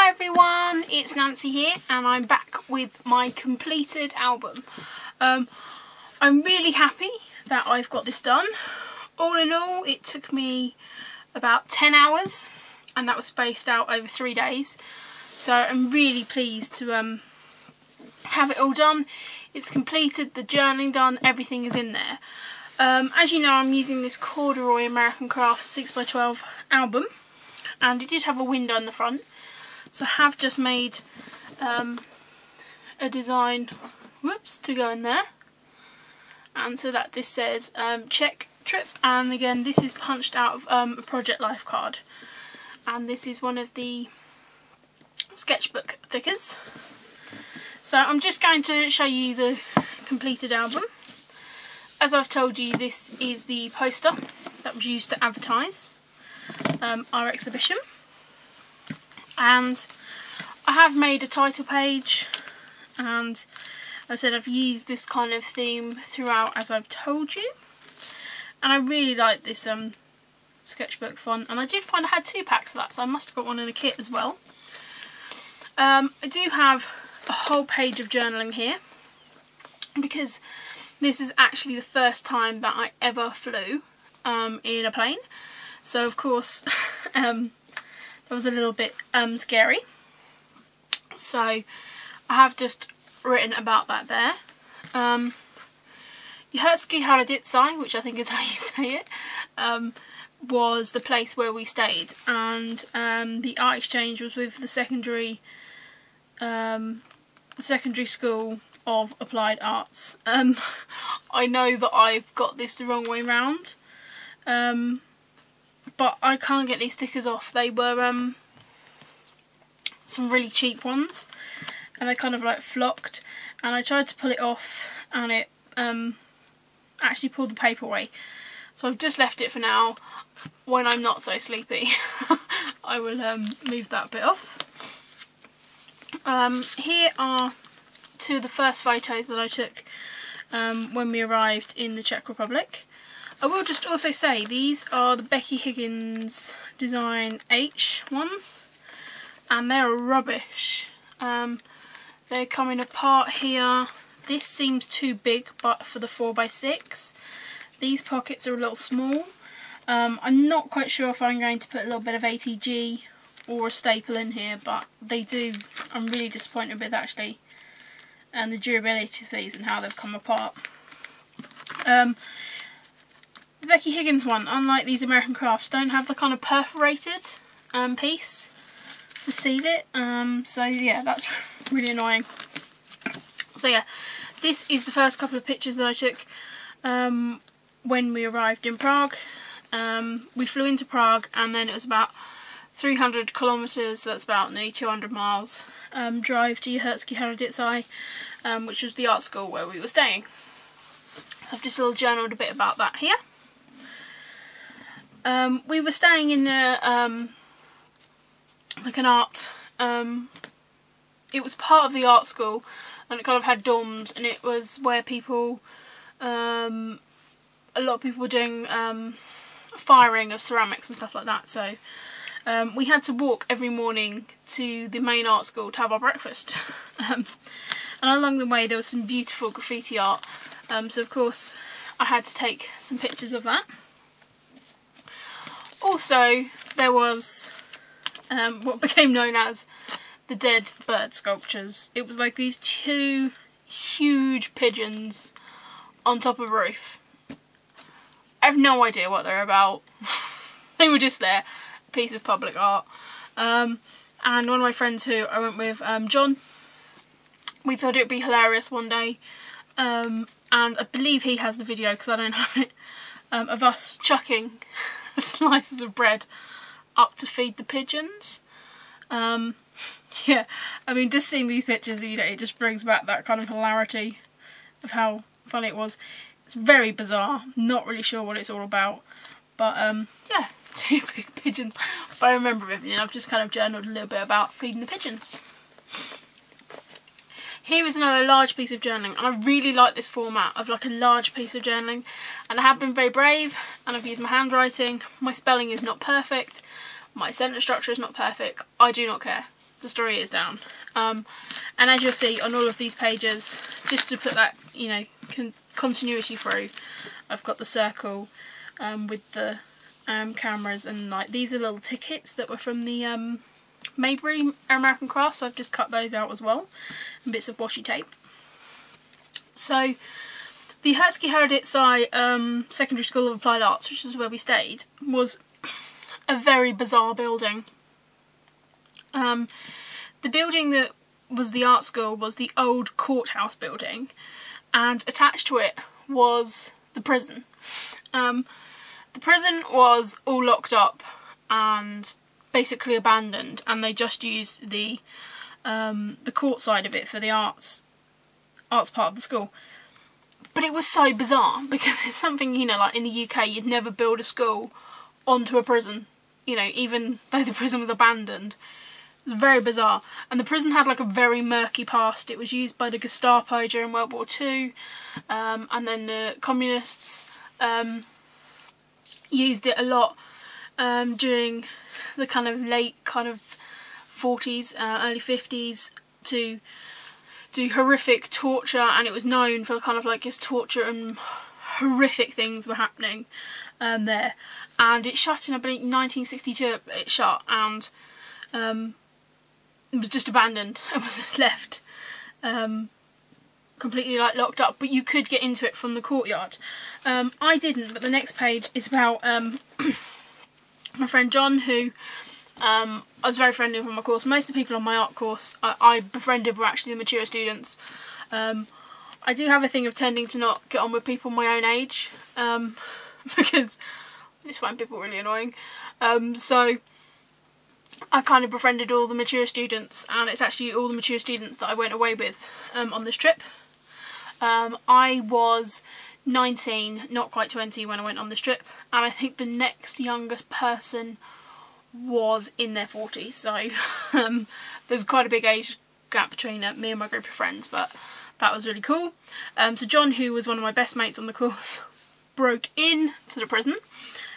Hi everyone, it's Nancy here and I'm back with my completed album. I'm really happy that I've got this done. All in all, it took me about 10 hours and that was spaced out over 3 days. So I'm really pleased to have it all done. It's completed, the journaling done, everything is in there. As you know, I'm using this corduroy American Crafts 6x12 album, and it did have a window in the front, so I have just made a design, to go in there, and so that just says check trip, and again this is punched out of a Project Life card, and this is one of the sketchbook thickers. So I'm just going to show you the completed album. As I've told you, this is the poster that was used to advertise our exhibition, and I have made a title page, and I said I've used this kind of theme throughout as I've told you, and I really like this sketchbook font, and I did find I had 2 packs of that, so I must have got one in a kit as well. I do have a whole page of journaling here because this is actually the first time that I ever flew in a plane, so of course that was a little bit scary, so I have just written about that there. Yehersky Haraditsai, which I think is how you say it, was the place where we stayed, and the art exchange was with the secondary school of applied arts. I know that I've got this the wrong way round, but I can't get these stickers off. They were some really cheap ones, and they kind of like flocked, and I tried to pull it off and it actually pulled the paper away, so I've just left it for now. When I'm not so sleepy I will move that bit off. Here are 2 of the first photos that I took when we arrived in the Czech Republic. I will just also say these are the Becky Higgins Design H ones, and they're rubbish. They're coming apart here. This seems too big, but for the 4x6. These pockets are a little small. I'm not quite sure if I'm going to put a little bit of ATG or a staple in here, but they do. I'm really disappointed with actually the durability of these and how they've come apart. The Becky Higgins one, unlike these American Crafts, don't have the kind of perforated piece to seal it, so yeah, that's really annoying. So yeah, this is the first couple of pictures that I took when we arrived in Prague. We flew into Prague, and then it was about 300 kilometres, so that's about nearly 200 miles, drive to Yehersky Haraditsai, which was the art school where we were staying. So I've just little journaled a bit about that here. We were staying in the, like an art, it was part of the art school, and it kind of had dorms, and it was where people, a lot of people were doing firing of ceramics and stuff like that, so we had to walk every morning to the main art school to have our breakfast. And along the way there was some beautiful graffiti art, so of course I had to take some pictures of that. Also there was what became known as the dead bird sculptures. It was like these 2 huge pigeons on top of a roof. I have no idea what they're about. They were just there, a piece of public art. And one of my friends who I went with, John, we thought it would be hilarious one day, and I believe he has the video because I don't have it, of us chucking slices of bread up to feed the pigeons. Yeah, I mean, just seeing these pictures, you know, it just brings back that kind of hilarity of how funny it was. It's very bizarre, not really sure what it's all about, but yeah, 2 big pigeons. But I remember everything. I've just kind of journaled a little bit about feeding the pigeons. Here is another large piece of journaling, and I really like this format of like a large piece of journaling, and I have been very brave and I've used my handwriting. My spelling is not perfect, my sentence structure is not perfect, I do not care. the story is down. And as you'll see on all of these pages, just to put that, you know, continuity through, I've got the circle with the cameras, and like these are little tickets that were from the Maybury American Crafts, so I've just cut those out as well, and bits of washi tape. So the Hertsky Harroditsai Secondary School of Applied Arts, which is where we stayed, was a very bizarre building. The building that was the art school was the old courthouse building, and attached to it was the prison. The prison was all locked up and basically abandoned, and they just used the court side of it for the arts part of the school. But it was so bizarre, because it's something, you know, like in the UK you'd never build a school onto a prison, you know, even though the prison was abandoned. It was very bizarre. And the prison had like a very murky past. It was used by the Gestapo during World War II, and then the communists used it a lot during the kind of late kind of 40s, early 50s to do horrific torture, and it was known for kind of like this torture and horrific things were happening there. And it shut in, I believe, 1962 it shut, and it was just abandoned. It was just left completely like locked up, but you could get into it from the courtyard. I didn't, but the next page is about my friend John, who I was very friendly with on my course. Most of the people on my art course I befriended were actually the mature students. I do have a thing of tending to not get on with people my own age, because I just find people really annoying. So I kind of befriended all the mature students, and it's actually all the mature students that I went away with on this trip. I was 19, not quite 20 when I went on this trip, and I think the next youngest person was in their 40s, so there's quite a big age gap between me and my group of friends, but that was really cool. So John, who was one of my best mates on the course, broke into the prison,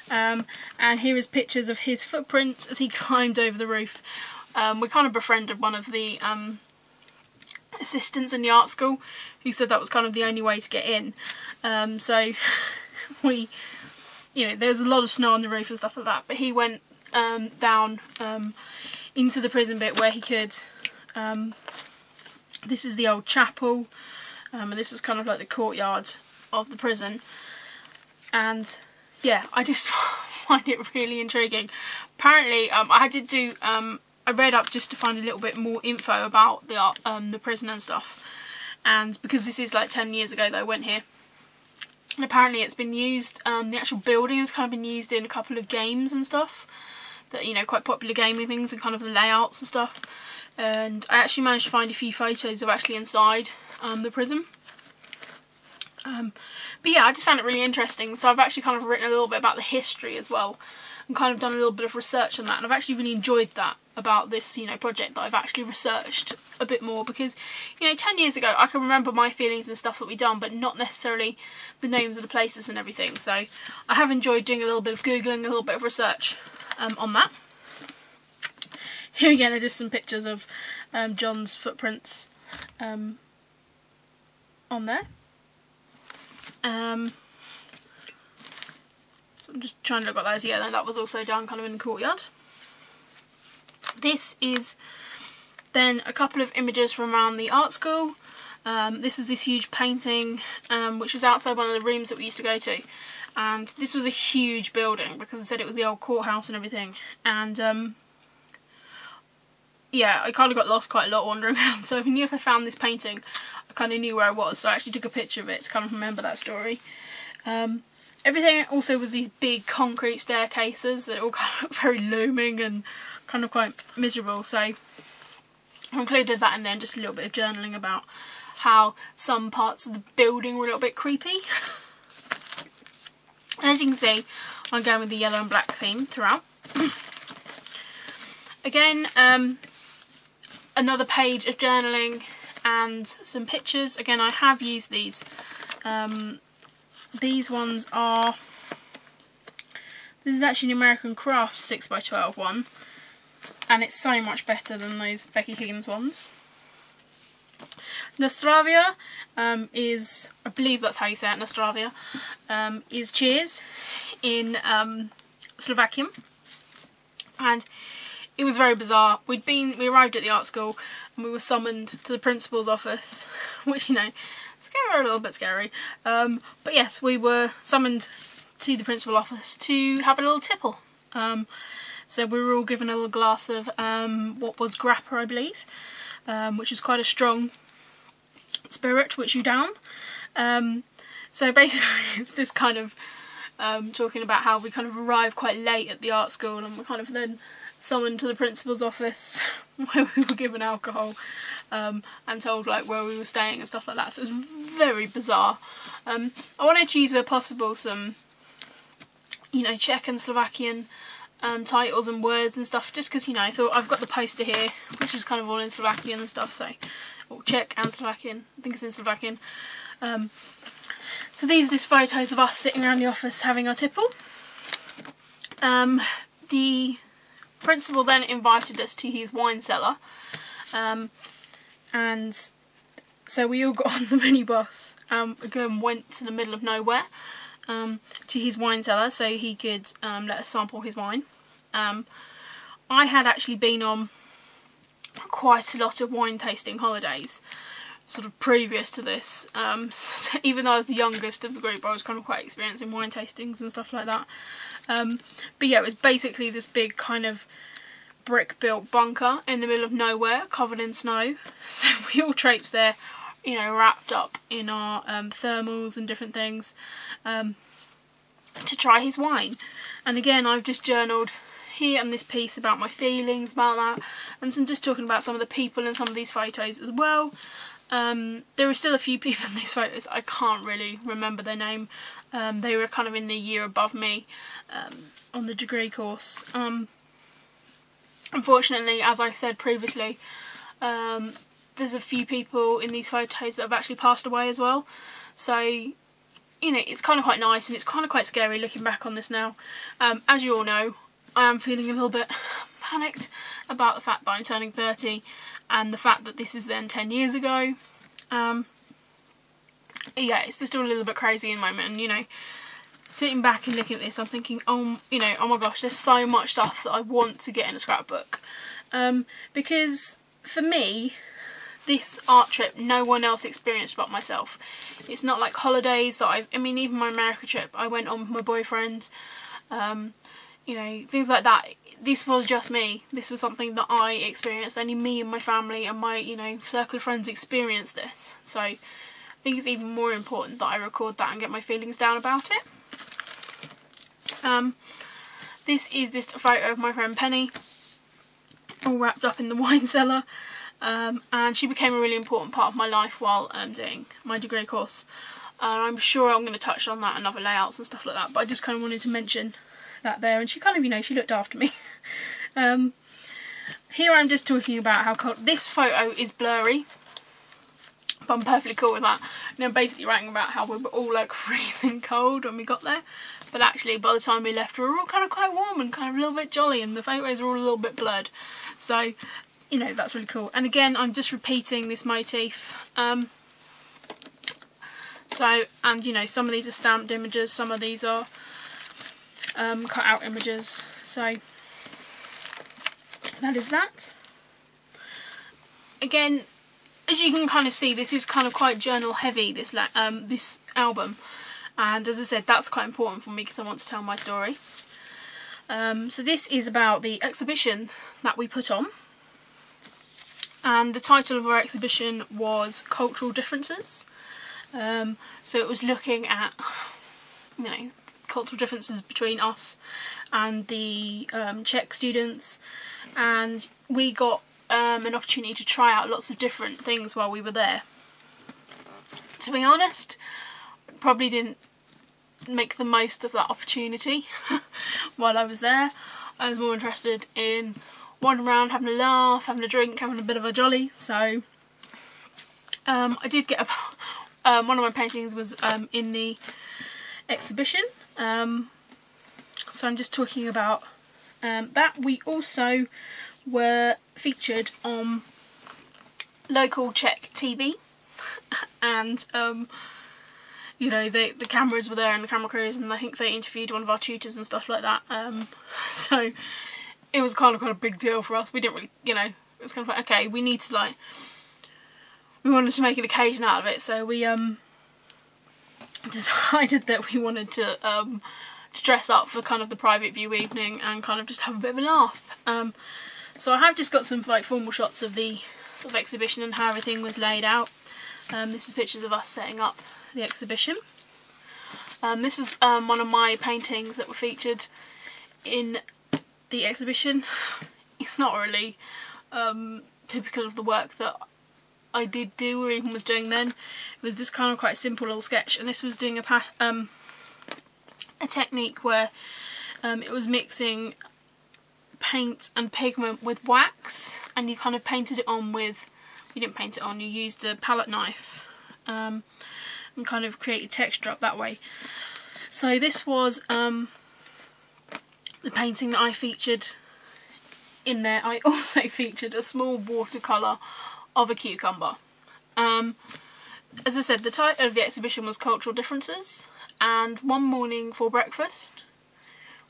and here is pictures of his footprints as he climbed over the roof. We kind of befriended one of the assistants in the art school, who said that was kind of the only way to get in. So we, you know, there's a lot of snow on the roof and stuff like that, but he went down into the prison bit where he could. This is the old chapel, and this is kind of like the courtyard of the prison, and yeah, I just find it really intriguing. Apparently I did do I read up just to find a little bit more info about the prison and stuff, and because this is like 10 years ago that I went here, and apparently it's been used, the actual building has kind of been used in a couple of games and stuff, that, you know, quite popular gaming things, and kind of the layouts and stuff. And I actually managed to find a few photos of actually inside the prison. But yeah, I just found it really interesting, so I've actually kind of written a little bit about the history as well, and kind of done a little bit of research on that, and I've actually really enjoyed that about this, you know, project, that I've actually researched a bit more, because, you know, 10 years ago I can remember my feelings and stuff that we've done, but not necessarily the names of the places and everything, so I have enjoyed doing a little bit of googling, a little bit of research on that. Here again are just some pictures of John's footprints on there. So I'm just trying to look at those. Yeah, that was also down kind of in the courtyard. This is then a couple of images from around the art school. This was this huge painting which was outside one of the rooms that we used to go to, and this was a huge building because I said it was the old courthouse and everything, and yeah, I kind of got lost quite a lot wandering around, so I knew if I found this painting I kind of knew where I was, so I actually took a picture of it to kind of remember that story. Everything also was these big concrete staircases that all kind of looked very looming and kind of quite miserable, so I included that in there, and just a little bit of journaling about how some parts of the building were a little bit creepy. And as you can see, I'm going with the yellow and black theme throughout. Again, another page of journaling and some pictures. Again, I have used these. These ones are, this is actually an American Crafts 6x12 one. and it's so much better than those Becky Higgins ones. Nostravia is, I believe that's how you say it, Nostravia, is cheers in Slovakian, and it was very bizarre. We arrived at the art school and we were summoned to the principal's office, which, you know, scary, a little bit scary, but yes, we were summoned to the principal office to have a little tipple. So we were all given a little glass of what was grappa, I believe, which is quite a strong spirit which you down. So basically it's this kind of talking about how we kind of arrived quite late at the art school and we're kind of then summoned to the principal's office where we were given alcohol and told like where we were staying and stuff like that. So it was very bizarre. I wanted to use where possible some, you know, Czech and Slovakian titles and words and stuff, just because, you know, I thought I've got the poster here which is kind of all in Slovakian and stuff, so, or Czech and Slovakian, I think it's in Slovakian. So these are just photos of us sitting around the office having our tipple. The principal then invited us to his wine cellar, and so we all got on the minibus, again went to the middle of nowhere to his wine cellar so he could let us sample his wine. I had actually been on quite a lot of wine tasting holidays sort of previous to this, so even though I was the youngest of the group I was kind of quite experienced in wine tastings and stuff like that. But yeah, it was basically this big kind of brick built bunker in the middle of nowhere covered in snow, so we all traipsed there, you know, wrapped up in our thermals and different things to try his wine. And again, I've just journalled here and this piece about my feelings about that, and I'm just talking about some of the people in some of these photos as well. There are still a few people in these photos I can't really remember their name. They were kind of in the year above me on the degree course. Unfortunately, as I said previously, there's a few people in these photos that have actually passed away as well, so you know, it's kind of quite nice and it's kind of quite scary looking back on this now. As you all know, I am feeling a little bit panicked about the fact that I'm turning 30 and the fact that this is then 10 years ago. Yeah, it's just all a little bit crazy in the moment, and you know, sitting back and looking at this, I'm thinking, oh, you know, oh my gosh, there's so much stuff that I want to get in a scrapbook. Because for me, this art trip no one else experienced but myself. It's not like holidays that I mean, even my America trip I went on with my boyfriend, you know, things like that. This was just me. This was something that I experienced. Only me and my family and my, you know, circle of friends experienced this. So I think it's even more important that I record that and get my feelings down about it. This is just a photo of my friend Penny, all wrapped up in the wine cellar. And she became a really important part of my life while doing my degree course. I'm sure I'm going to touch on that in other layouts and stuff like that, but I just kind of wanted to mention that there, and she kind of, you know, she looked after me. Here I'm just talking about how cold this photo is. Blurry, but I'm perfectly cool with that. You know, basically writing about how we were all like freezing cold when we got there, but actually by the time we left we were all kind of quite warm and kind of a little bit jolly, and the photos are all a little bit blurred, so you know, that's really cool. And again, I'm just repeating this motif. So, and you know, some of these are stamped images, some of these are cut out images. So that is that. Again, as you can kind of see, this is kind of quite journal heavy, this album. And as I said, that's quite important for me because I want to tell my story. So this is about the exhibition that we put on. And the title of our exhibition was Cultural Differences. So it was looking at, you know, cultural differences between us and the Czech students, and we got an opportunity to try out lots of different things while we were there. To be honest, probably didn't make the most of that opportunity while I was there. I was more interested in wandering around, having a laugh, having a drink, having a bit of a jolly. So I did get one of my paintings was in the exhibition, so I'm just talking about that. We also were featured on local Czech TV, and you know, the cameras were there and the camera crews, and I think they interviewed one of our tutors and stuff like that. So it was kind of a big deal for us. We didn't really, you know, it was kind of like, okay, we need to, like, we wanted to make an occasion out of it, so we decided that we wanted to dress up for kind of the private view evening and kind of just have a bit of a laugh. So I have just got some like formal shots of the sort of exhibition and how everything was laid out. This is pictures of us setting up the exhibition. This is one of my paintings that were featured in the exhibition. It's not really typical of the work that I did do or even was doing then. It was just kind of quite a simple little sketch, and this was doing a technique where it was mixing paint and pigment with wax, and you kind of painted it on with, you didn't paint it on, you used a palette knife and kind of created texture up that way. So this was the painting that I featured in there. I also featured a small watercolour of a cucumber. As I said, the title of the exhibition was Cultural Differences, and one morning for breakfast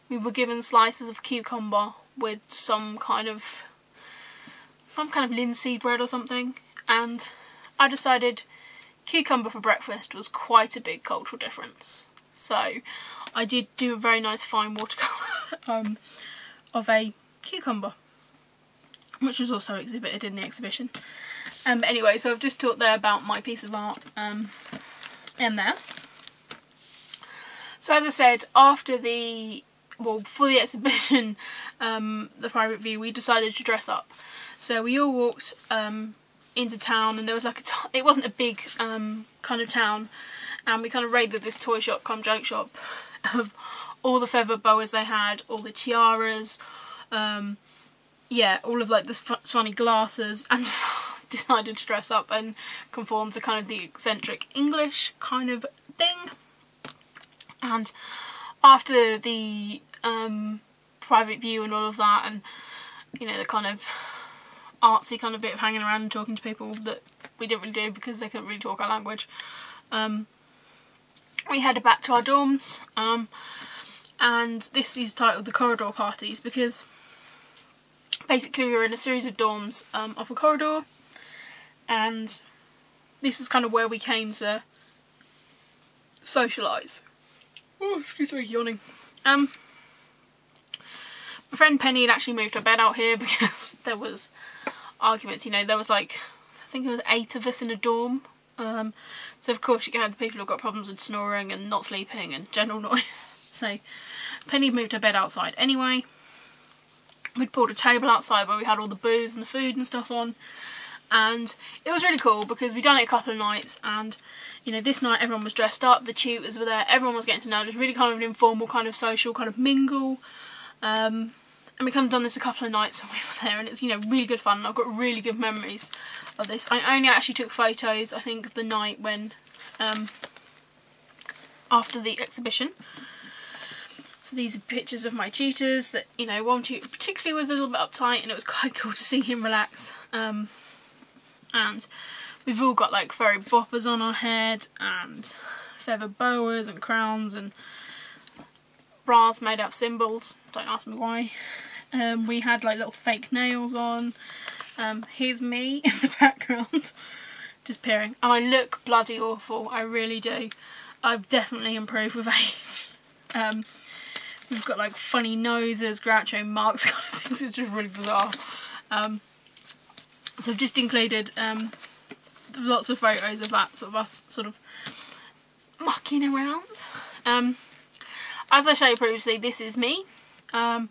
we were given slices of cucumber with some kind of linseed bread or something, and I decided cucumber for breakfast was quite a big cultural difference. So I did do a very nice fine watercolour of a cucumber, which was also exhibited in the exhibition. Anyway, so I've just talked there about my piece of art in there. So as I said, after the, well, for the exhibition, the private view, we decided to dress up. So we all walked into town, and there was like it wasn't a big kind of town, and we kind of raided this toy shop cum joke shop of all the feather boas they had, all the tiaras, yeah, all of like the funny glasses, and just decided to dress up and conform to kind of the eccentric English kind of thing. And after the private view and all of that, and you know, the kind of artsy kind of bit of hanging around and talking to people that we didn't really do because they couldn't really talk our language, we headed back to our dorms, and this is titled The Corridor Parties because basically we were in a series of dorms off a corridor, and this is kind of where we came to socialise. Oh, excuse me, yawning. My friend Penny had actually moved her bed out here because there was arguments, you know, there was like, I think it was 8 of us in a dorm. So of course you can have the people who've got problems with snoring and not sleeping and general noise. So Penny moved her bed outside anyway. We'd pulled a table outside where we had all the booze and the food and stuff on, and it was really cool because we'd done it a couple of nights, and you know, this night everyone was dressed up, the tutors were there, everyone was getting to know. It was really kind of an informal kind of social kind of mingle, and we kind of done this a couple of nights when we were there, and it's, you know, really good fun. I've got really good memories of this. I only actually took photos, I think, of the night when after the exhibition. So these are pictures of my tutors that, you know, one tutor particularly was a little bit uptight, and it was quite cool to see him relax. And we've all got like furry boppers on our head and feather boas and crowns and bras made out of symbols. Don't ask me why. We had like little fake nails on. Here's me in the background disappearing, and I look bloody awful, I really do. I've definitely improved with age. We've got like funny noses, Groucho Marx kind of things. It's just really bizarre. So I've just included lots of photos of that, sort of us sort of mucking around. As I showed you previously, this is me. Can't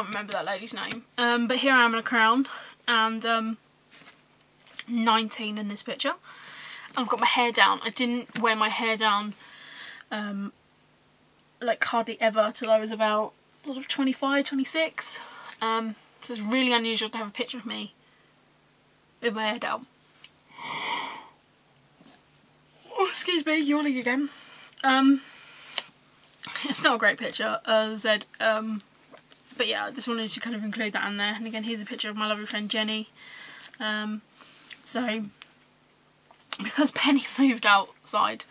remember that lady's name. But here I am in a crown, and 19 in this picture. And I've got my hair down. I didn't wear my hair down like hardly ever till I was about sort of 25, 26. So it's really unusual to have a picture of me with my hair down. Oh, excuse me, yawning again. It's not a great picture. As I said, But yeah, I just wanted to kind of include that in there. And again, here's a picture of my lovely friend Jenny. So because Penny moved outside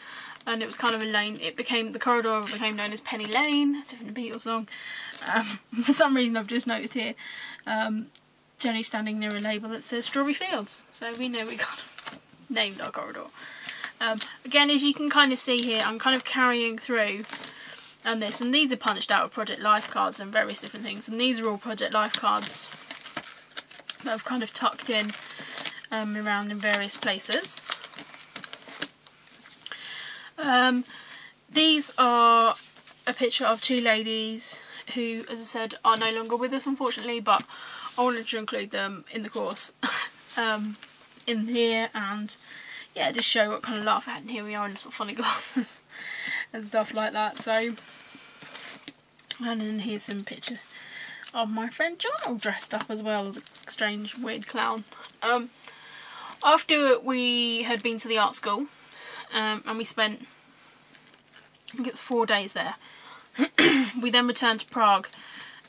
and it was kind of a lane, the corridor became known as Penny Lane. It's even a Beatles song. For some reason I've just noticed here, Jenny's standing near a label that says Strawberry Fields. So we know we kind of named our corridor. Again, as you can kind of see here, I'm kind of carrying through and these are punched out with Project Life cards and various different things, and these are all Project Life cards that I've kind of tucked in around in various places. These are a picture of two ladies who, as I said, are no longer with us unfortunately, but I wanted to include them in the course in here, and yeah, just show what kind of laugh I had. And here we are in sort of funny glasses and stuff like that. So, and then here's some pictures of my friend John all dressed up as well as a strange weird clown. After we had been to the art school, and we spent, I think it's 4 days there, we then returned to Prague,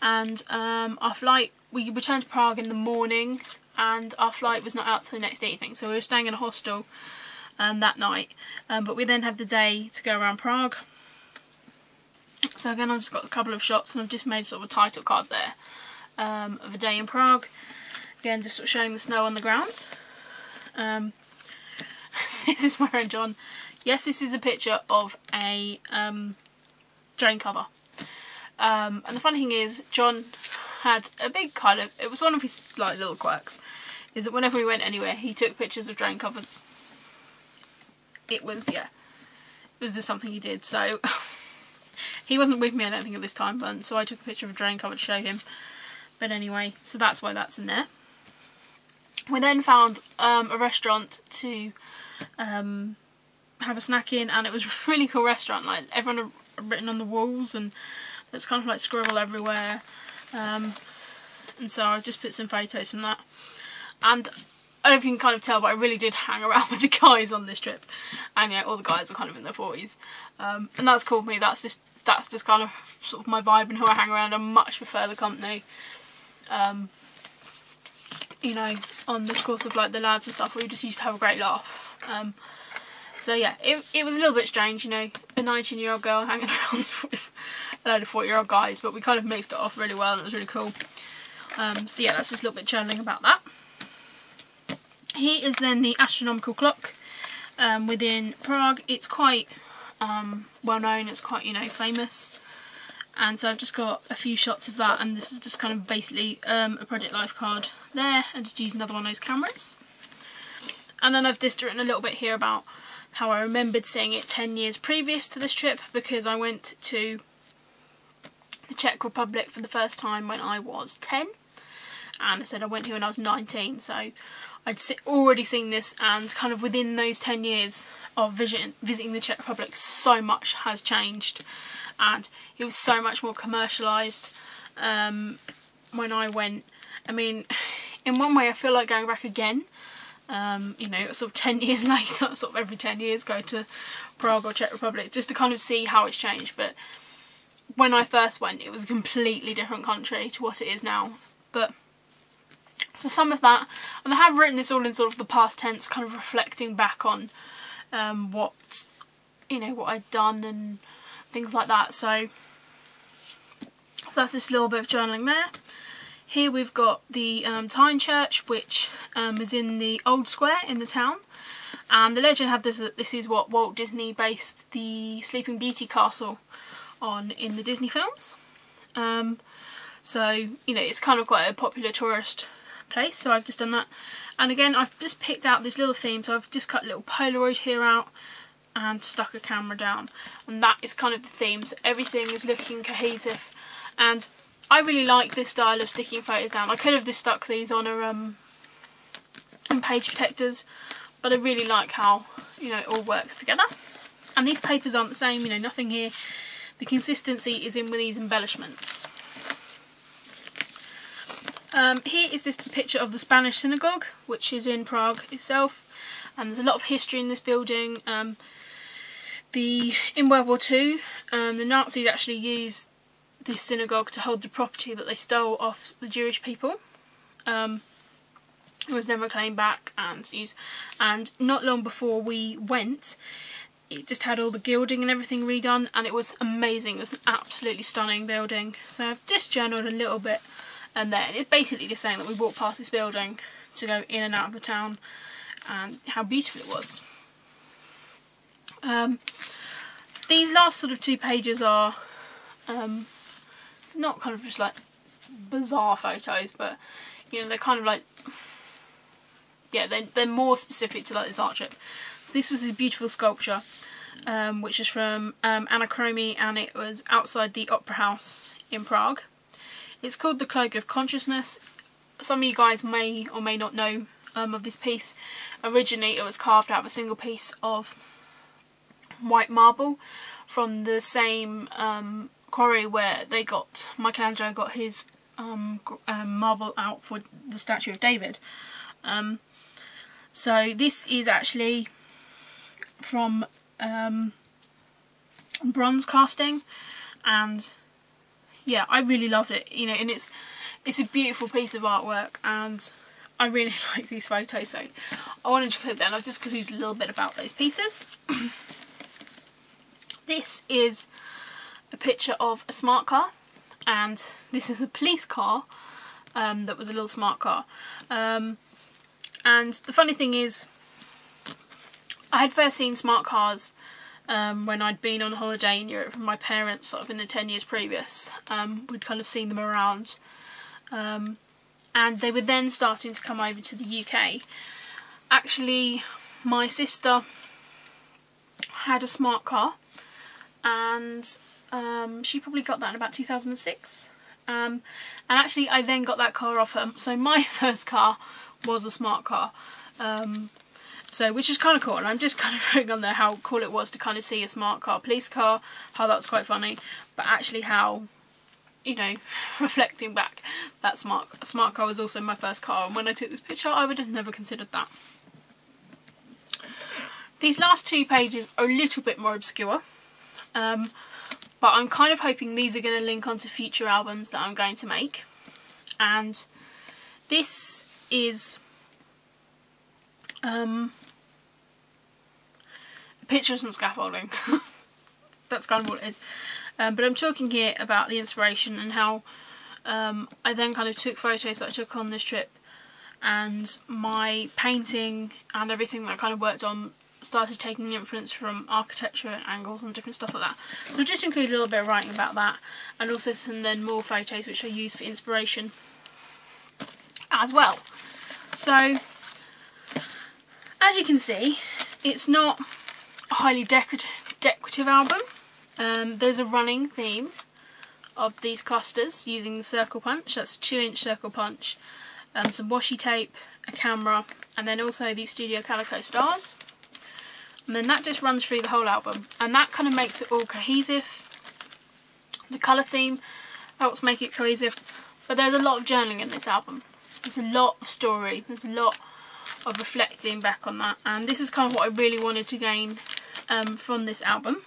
and our flight, we returned to Prague in the morning and our flight was not out till the next evening, so we were staying in a hostel that night, but we then had the day to go around Prague. So again, I've just got a couple of shots and I've just made sort of a title card there of a day in Prague. Again, just sort of showing the snow on the ground. This is my friend John. Yes, this is a picture of a drain cover. And the funny thing is, John had a big kind of, it was one of his like little quirks, is that whenever we went anywhere, he took pictures of drain covers. It was, yeah, it was just something he did. So he wasn't with me, I don't think, at this time, but so I took a picture of a drain cover to show him. But anyway, so that's why that's in there. We then found a restaurant to have a snack in, and it was a really cool restaurant. Like, everyone had written on the walls, and there's kind of like scribble everywhere. And so I've just put some photos from that. And I don't know if you can kind of tell, but I really did hang around with the guys on this trip, and yeah, all the guys are kind of in their 40s, and that's cool with me. That's just kind of sort of my vibe and who I hang around. I much prefer the company. You know, on the course of like the lads and stuff, we just used to have a great laugh. So yeah, it was a little bit strange, you know, a 19-year-old girl hanging around with a load of 40-year-old guys, but we kind of mixed it off really well and it was really cool. So yeah, that's just a little bit channeling about that. Here is then the astronomical clock within Prague. It's quite well known, it's quite, you know, famous. And so I've just got a few shots of that, and this is just kind of basically a Project Life card there, and just use another one of those cameras. And then I've just written a little bit here about how I remembered seeing it 10 years previous to this trip, because I went to the Czech Republic for the first time when I was 10, and I said I went here when I was 19, so I'd already seen this, and kind of within those 10 years of visiting the Czech Republic, so much has changed, and it was so much more commercialised when I went. I mean, in one way I feel like going back again, you know, sort of 10 years later, sort of every 10 years go to Prague or Czech Republic just to kind of see how it's changed. But when I first went, it was a completely different country to what it is now. But so some of that, and I have written this all in sort of the past tense, kind of reflecting back on what, you know, what I'd done and things like that. So that's this little bit of journaling there. Here we've got the Tyne Church, which is in the old square in the town, and the legend had this, that this is what Walt Disney based the Sleeping Beauty castle on in the Disney films. So, you know, it's kind of quite a popular tourist place, so I've just done that. And again, I've just picked out this little theme, so I've just cut a little Polaroid here out and stuck a camera down, and that is kind of the theme. So everything is looking cohesive, and I really like this style of sticking photos down. I could have just stuck these on on page protectors, but I really like how, you know, it all works together. And these papers aren't the same, you know, nothing here. The consistency is in with these embellishments. Here is this picture of the Spanish synagogue, which is in Prague itself, and there's a lot of history in this building. In World War II, the Nazis actually used this synagogue to hold the property that they stole off the Jewish people. It was then reclaimed back and used, and not long before we went, it just had all the gilding and everything redone, and it was amazing. It was an absolutely stunning building. So I've just journaled a little bit, and then it's basically just saying that we walked past this building to go in and out of the town, and how beautiful it was. These last sort of 2 pages are not kind of just like bizarre photos, but you know, they're kind of like, yeah, they're more specific to like this art trip. So this was this beautiful sculpture, which is from Anachromy, and it was outside the Opera House in Prague. It's called The Cloak of Consciousness. Some of you guys may or may not know of this piece. Originally it was carved out of a single piece of white marble from the same quarry where Michelangelo got his marble out for the statue of David. So this is actually from bronze casting, and yeah, I really loved it, you know, and it's a beautiful piece of artwork, and I really like these photos, so I wanted to clip that, and I've just included a little bit about those pieces. This is a picture of a smart car, and this is a police car that was a little smart car. And the funny thing is, I had first seen smart cars when I'd been on holiday in Europe with my parents, sort of in the 10 years previous. We'd kind of seen them around, and they were then starting to come over to the UK. Actually, my sister had a smart car, and she probably got that in about 2006. And actually I then got that car off her, so my first car was a smart car, so which is kind of cool, and I'm just kind of putting on there how cool it was to kind of see a smart car, police car, how that was quite funny, but actually how, you know, reflecting back, that smart car was also my first car, and when I took this picture I would have never considered that. These last 2 pages are a little bit more obscure, but I'm kind of hoping these are going to link onto future albums that I'm going to make, and this is a picture of some scaffolding. That's kind of what it is. But I'm talking here about the inspiration and how I then kind of took photos that I took on this trip, and my painting and everything that I kind of worked on started taking influence from architecture and angles and different stuff like that. So I've just included a little bit of writing about that, and also some then more photos which I use for inspiration as well. So as you can see, it's not a highly decorative album. There's a running theme of these clusters using the circle punch. That's a 2-inch circle punch, some washi tape, a camera, and then also these Studio Calico stars. And then that just runs through the whole album, and that kind of makes it all cohesive. The colour theme helps make it cohesive, but there's a lot of journaling in this album. There's a lot of story, there's a lot of reflecting back on that, and this is kind of what I really wanted to gain from this album.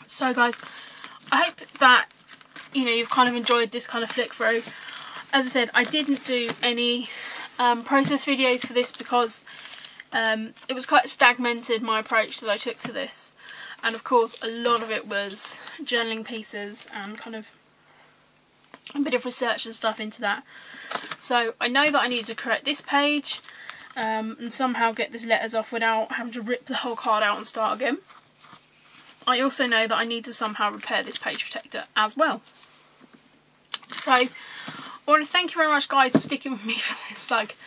So guys, I hope that, you know, you've kind of enjoyed this kind of flick through. As I said, I didn't do any process videos for this because it was quite stagnated, my approach that I took to this, and of course a lot of it was journaling pieces and kind of a bit of research and stuff into that. So I know that I need to correct this page and somehow get this letters off without having to rip the whole card out and start again. I also know that I need to somehow repair this page protector as well. So I want to thank you very much guys for sticking with me for this like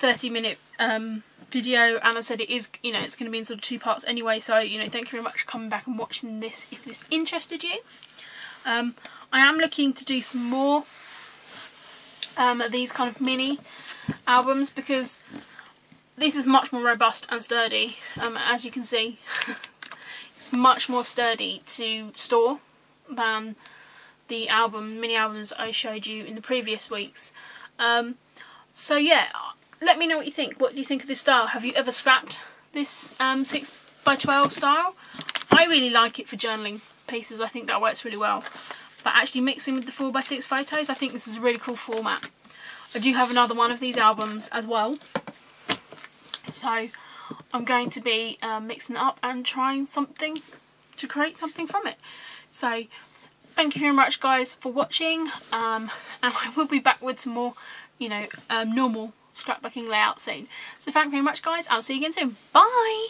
30-minute video, and I said it is, you know, it's going to be in sort of 2 parts anyway, so, you know, thank you very much for coming back and watching this if this interested you. I am looking to do some more of these kind of mini albums, because this is much more robust and sturdy. As you can see, it's much more sturdy to store than the mini albums I showed you in the previous weeks. So yeah, let me know what you think. What do you think of this style? Have you ever scrapped this 6x12 style? I really like it for journaling pieces. I think that works really well. but actually mixing with the 4x6 photos, I think this is a really cool format. I do have another one of these albums as well, so I'm going to be mixing it up and trying something to create something from it. So thank you very much guys for watching, and I will be back with some more, you know, normal scrapbooking layout soon. So thank you very much guys, I'll see you again soon. Bye!